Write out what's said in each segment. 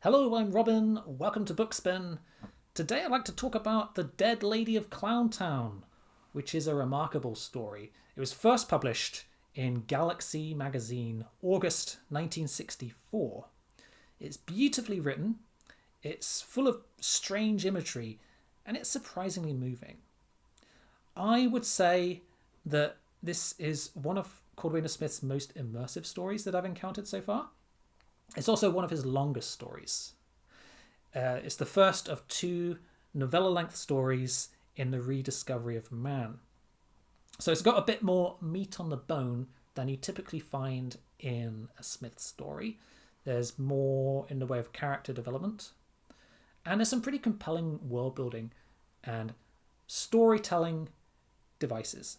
Hello, I'm Robin. Welcome to Bookspin. Today I'd like to talk about The Dead Lady of Clowntown, which is a remarkable story. It was first published in Galaxy magazine, August 1964. It's beautifully written, it's full of strange imagery, and it's surprisingly moving. I would say that this is one of Cordwainer Smith's most immersive stories that I've encountered so far. It's also one of his longest stories. It's the first of two novella-length stories in the rediscovery of man. So it's got a bit more meat on the bone than you typically find in a Smith story. There's more in the way of character development. And there's some pretty compelling world building and storytelling devices.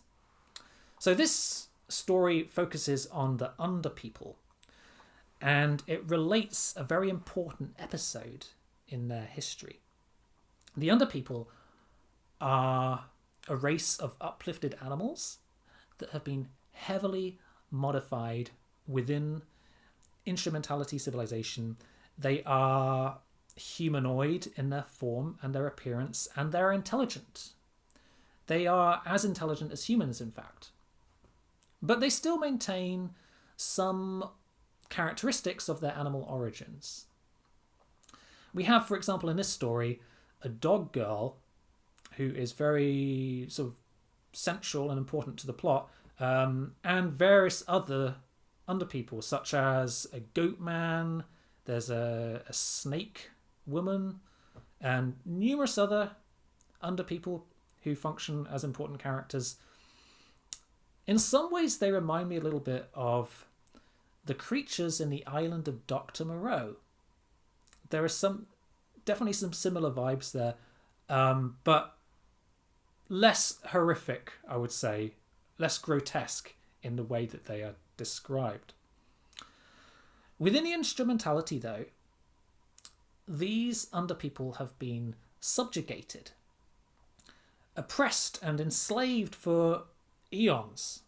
So this story focuses on the Underpeople, and it relates a very important episode in their history. The Underpeople are a race of uplifted animals that have been heavily modified within instrumentality civilization. They are humanoid in their form and their appearance, and they're intelligent. They are as intelligent as humans, in fact. But they still maintain some characteristics of their animal origins. We have, for example, in this story, a dog girl who is very sort of central and important to the plot, and various other underpeople, such as a goat man, there's a snake woman, and numerous other underpeople who function as important characters. In some ways, they remind me a little bit of the creatures in the island of Dr. Moreau. There are definitely some similar vibes there, but less horrific, I would say, less grotesque in the way that they are described. Within the instrumentality, though, these underpeople have been subjugated, oppressed and enslaved for eons.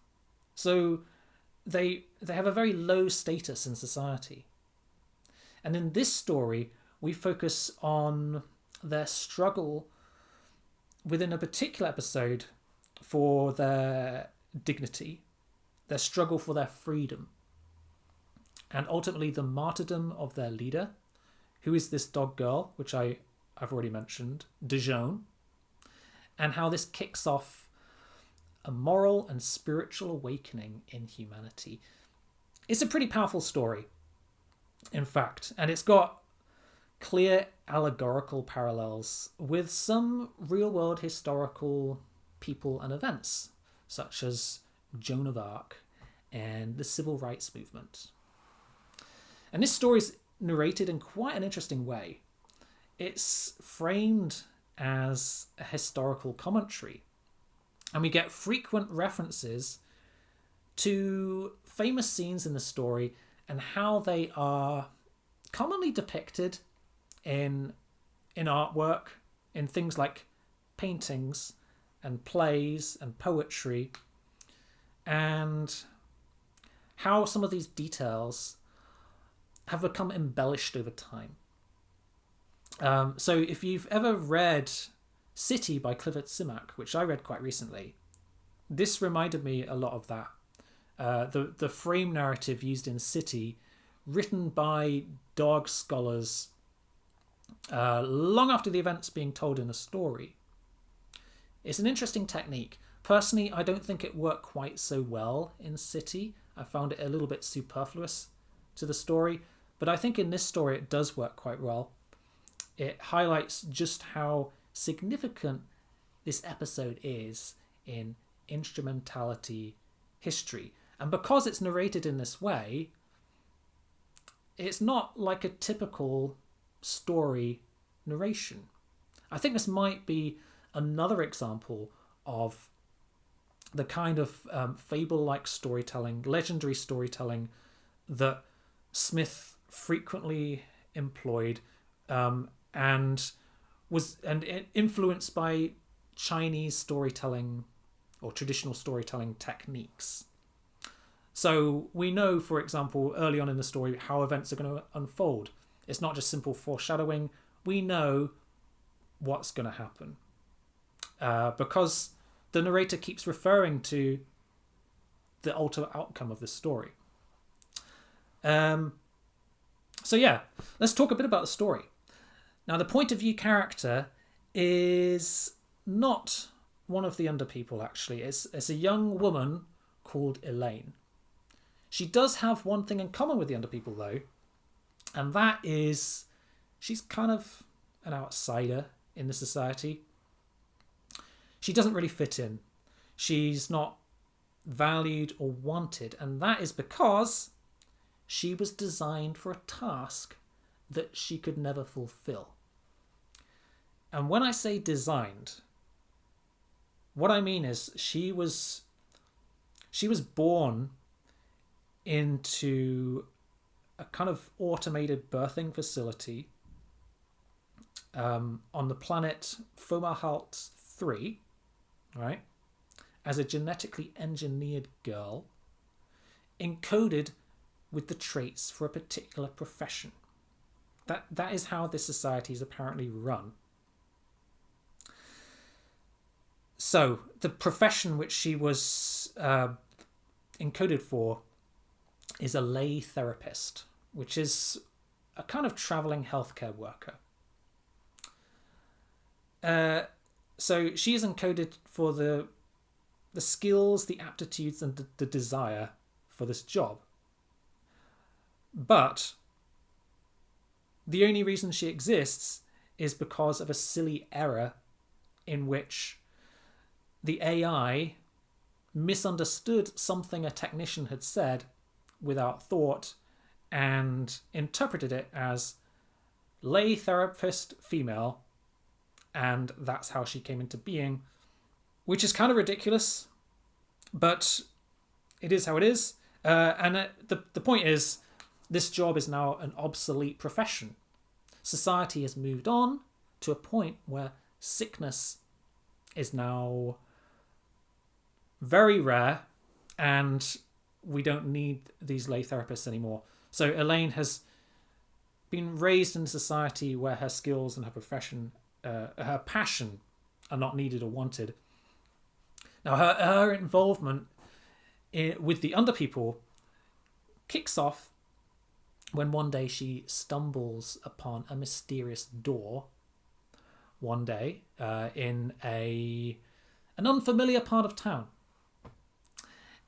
So they have a very low status in society. And in this story, we focus on their struggle within a particular episode for their dignity, their struggle for their freedom, and ultimately the martyrdom of their leader, who is this dog girl, which I've already mentioned, Dijon, and how this kicks off a moral and spiritual awakening in humanity. It's a pretty powerful story, in fact, and it's got clear allegorical parallels with some real-world historical people and events, such as Joan of Arc and the Civil Rights Movement. And this story is narrated in quite an interesting way. It's framed as a historical commentary, and we get frequent references to famous scenes in the story and how they are commonly depicted in artwork, in things like paintings and plays and poetry, and how some of these details have become embellished over time. So if you've ever read City by Clifford Simak, which I read quite recently, this reminded me a lot of that. The frame narrative used in City, written by dog scholars long after the events being told in a story. It's an interesting technique. Personally, I don't think it worked quite so well in City. I found it a little bit superfluous to the story, but I think in this story it does work quite well. It highlights just how significant this episode is in instrumentality history. And because it's narrated in this way, it's not like a typical story narration. I think this might be another example of the kind of fable-like storytelling, legendary storytelling that Smith frequently employed, and was influenced by Chinese storytelling or traditional storytelling techniques. So we know, for example, early on in the story how events are going to unfold. It's not just simple foreshadowing. We know what's going to happen because the narrator keeps referring to the ultimate outcome of the story. So yeah, let's talk a bit about the story. Now, the point of view character is not one of the underpeople, actually. It's a young woman called Elaine. She does have one thing in common with the underpeople, though, and that is she's kind of an outsider in the society. She doesn't really fit in. She's not valued or wanted, and that is because she was designed for a task that she could never fulfill. And when I say designed, what I mean is she was born into a kind of automated birthing facility on the planet Fomalhaut 3, right, as a genetically engineered girl, encoded with the traits for a particular profession. That is how this society is apparently run. So the profession which she was encoded for is a lay therapist, which is a kind of traveling healthcare worker. So she is encoded for the skills, the aptitudes, and the desire for this job. But the only reason she exists is because of a silly error in which the AI misunderstood something a technician had said without thought and interpreted it as lay therapist female, and that's how she came into being, which is kind of ridiculous, but it is how it is. And the point is, this job is now an obsolete profession. Society has moved on to a point where sickness is now very rare and we don't need these lay therapists anymore. So Elaine has been raised in a society where her skills and her profession, her passion are not needed or wanted. Now her involvement with the underpeople kicks off when one day she stumbles upon a mysterious door one day in an unfamiliar part of town.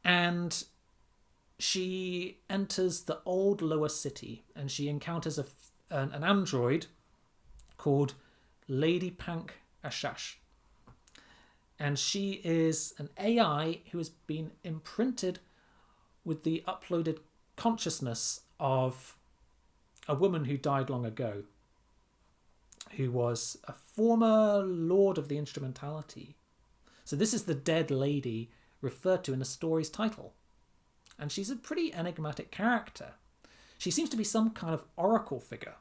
And she enters the old lower city and she encounters an android called Lady Pank Ashash. And she is an AI who has been imprinted with the uploaded consciousness of a woman who died long ago, who was a former lord of the instrumentality. So this is the dead lady referred to in the story's title. And she's a pretty enigmatic character. She seems to be some kind of oracle figure,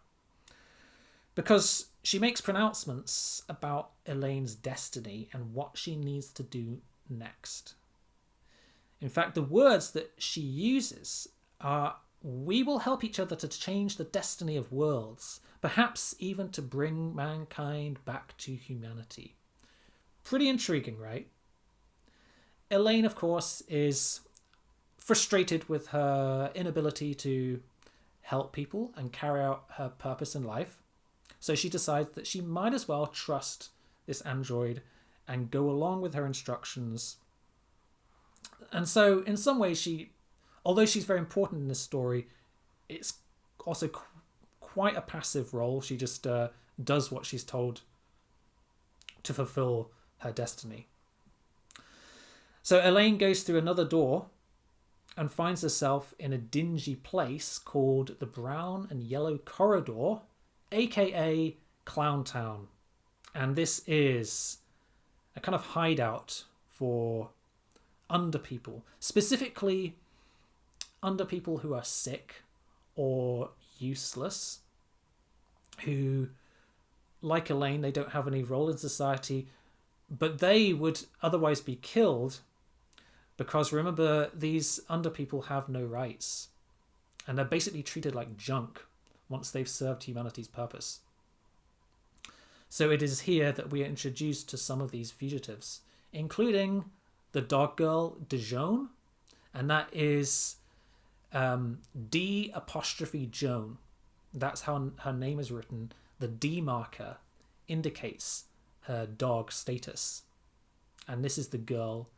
because she makes pronouncements about Elaine's destiny and what she needs to do next. In fact, the words that she uses are, "We will help each other to change the destiny of worlds, perhaps even to bring mankind back to humanity." Pretty intriguing, right? Elaine, of course, is frustrated with her inability to help people and carry out her purpose in life. So she decides that she might as well trust this android and go along with her instructions. And so in some ways, although she's very important in this story, it's also quite a passive role. She just does what she's told to fulfill her destiny. So Elaine goes through another door and finds herself in a dingy place called the Brown and Yellow Corridor, aka Clown Town. And this is a kind of hideout for underpeople, specifically underpeople who are sick or useless, who, like Elaine, they don't have any role in society, but they would otherwise be killed because, remember, these underpeople have no rights and they're basically treated like junk once they've served humanity's purpose. So it is here that we are introduced to some of these fugitives, including the dog girl Dijon, and that is D apostrophe Joan. That's how her name is written. The D marker indicates her dog status. And this is the girl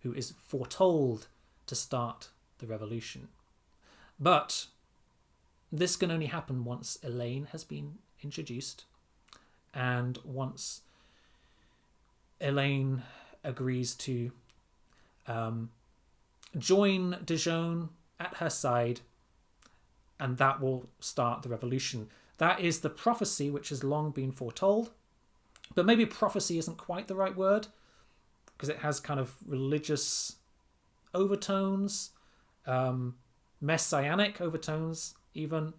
who is foretold to start the revolution. But this can only happen once Elaine has been introduced, and once Elaine agrees to join Dijon at her side, and that will start the revolution. That is the prophecy which has long been foretold, but maybe prophecy isn't quite the right word, because it has kind of religious overtones, messianic overtones even.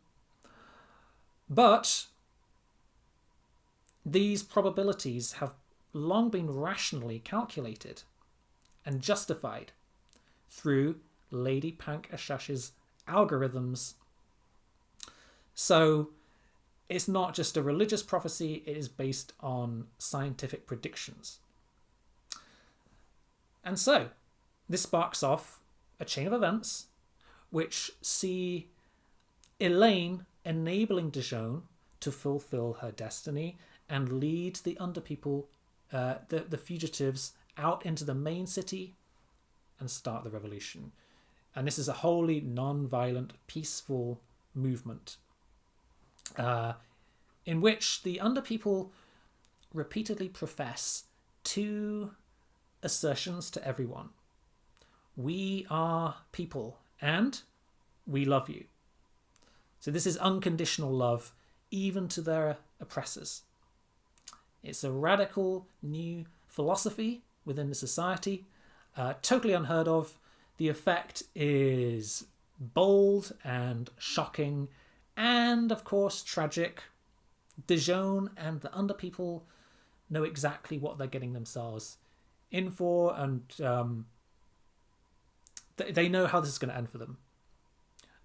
But these probabilities have long been rationally calculated and justified through Lady Pank-Ashash's algorithms. So it's not just a religious prophecy, it is based on scientific predictions. And so this sparks off a chain of events which see Elaine enabling Dijon to fulfill her destiny and lead the underpeople, the fugitives, out into the main city and start the revolution. And this is a wholly non-violent, peaceful movement in which the underpeople repeatedly profess two assertions to everyone. We are people and we love you. So this is unconditional love even to their oppressors. It's a radical new philosophy within the society, totally unheard of. The effect is bold and shocking and, of course, tragic. Dijon and the underpeople know exactly what they're getting themselves in for, and they know how this is going to end for them.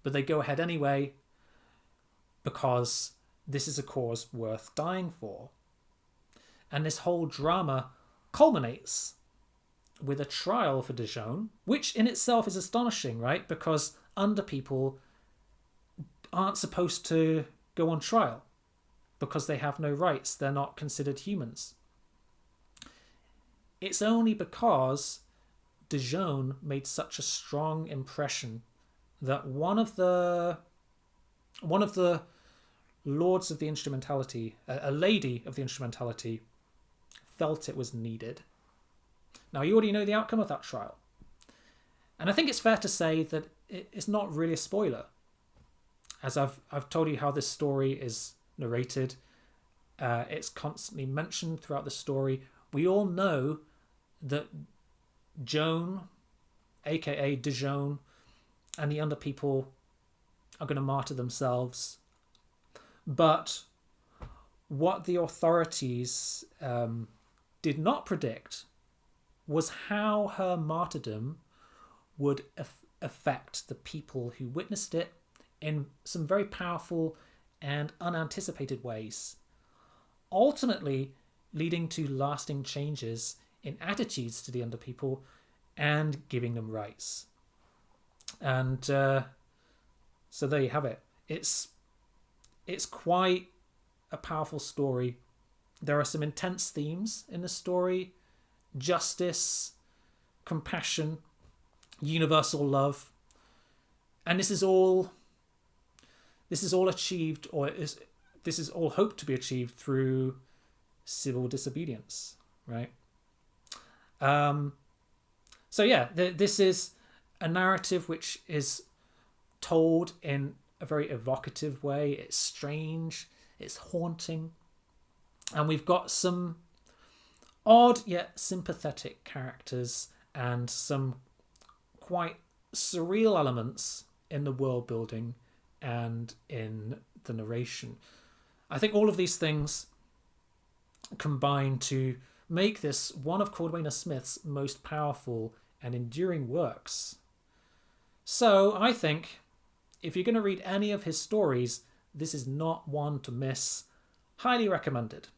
But they go ahead anyway because this is a cause worth dying for. And this whole drama culminates with a trial for Dijon, which in itself is astonishing, right? Because underpeople aren't supposed to go on trial because they have no rights. They're not considered humans. It's only because Dijon made such a strong impression that one of the lords of the instrumentality, a lady of the instrumentality, felt it was needed. Now, you already know the outcome of that trial. And I think it's fair to say that it's not really a spoiler. As I've told you how this story is narrated, it's constantly mentioned throughout the story. We all know that Joan, aka Dijon, and the underpeople are going to martyr themselves. But what the authorities did not predict was how her martyrdom would affect the people who witnessed it in some very powerful and unanticipated ways, ultimately leading to lasting changes in attitudes to the underpeople and giving them rights. And so there you have it. It's quite a powerful story. There are some intense themes in the story: justice, compassion, universal love. And this is all achieved, or this is all hoped to be achieved through civil disobedience, right? So yeah, this is a narrative which is told in a very evocative way. It's strange, it's haunting, and we've got some odd yet sympathetic characters and some quite surreal elements in the world building and in the narration. I think all of these things combine to make this one of Cordwainer Smith's most powerful and enduring works. So I think if you're going to read any of his stories, This is not one to miss. Highly recommended.